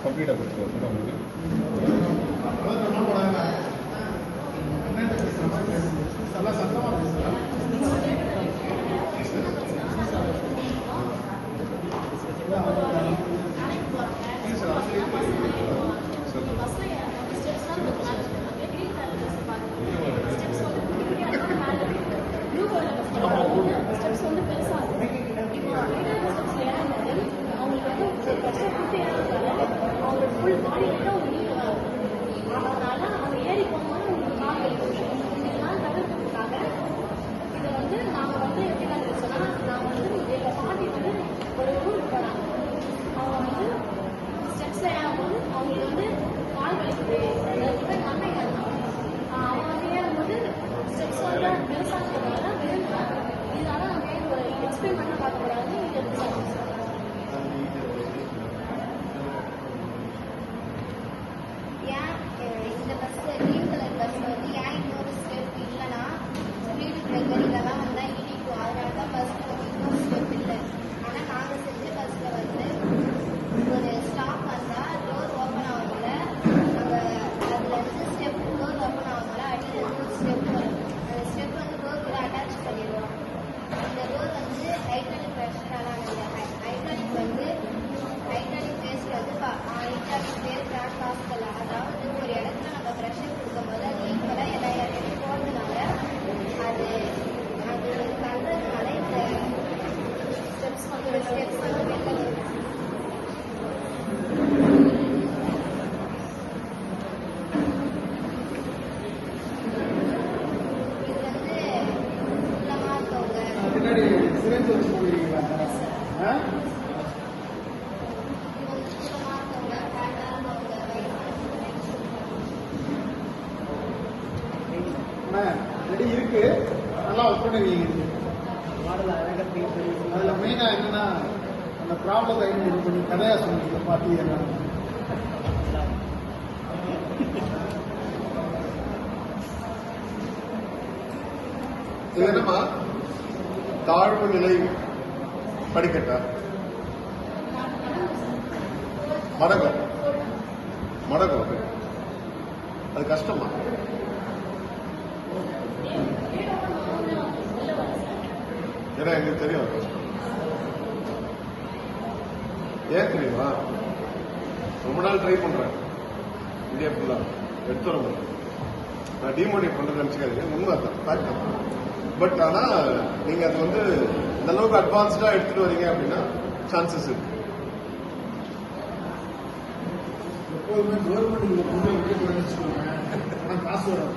கம்ப்ளீட்டாக கொடுத்துருவோம் உங்களுக்கு. நல்லா சத்தமாக பேசுகிறேன். ரெடி இருக்கு, நல்லா ஒர்க் பண்ணுவீங்க. அதுல மெயினா என்னன்னா அந்த ப்ராப்ளத்தை இது பண்ணி கதையா சொன்னீங்க பார்த்தீங்கன்னா இது என்னமா தாழ்வு நிலை படிக்கட்டா மடகம் மடகம் அது கஷ்டமா? ஏன்னா எங்களுக்கு தெரியும் கஷ்டம். ஏன் தெரியுமா? ரொம்ப நாள் ட்ரை பண்றேன் இந்தியா ஃபுல்லா எடுத்து வர முடியும். நான் டிமோட்டிவேட் பண்றது நினைச்சுக்காதீங்க, உண்மை தான். பட் ஆனா நீங்க அது வந்து இந்த அளவுக்கு அட்வான்ஸ்டா எடுத்துட்டு வரீங்க அப்படின்னா சான்சஸ் இருக்கு. எப்போதுமே கவர்மெண்ட் காசு வரும்.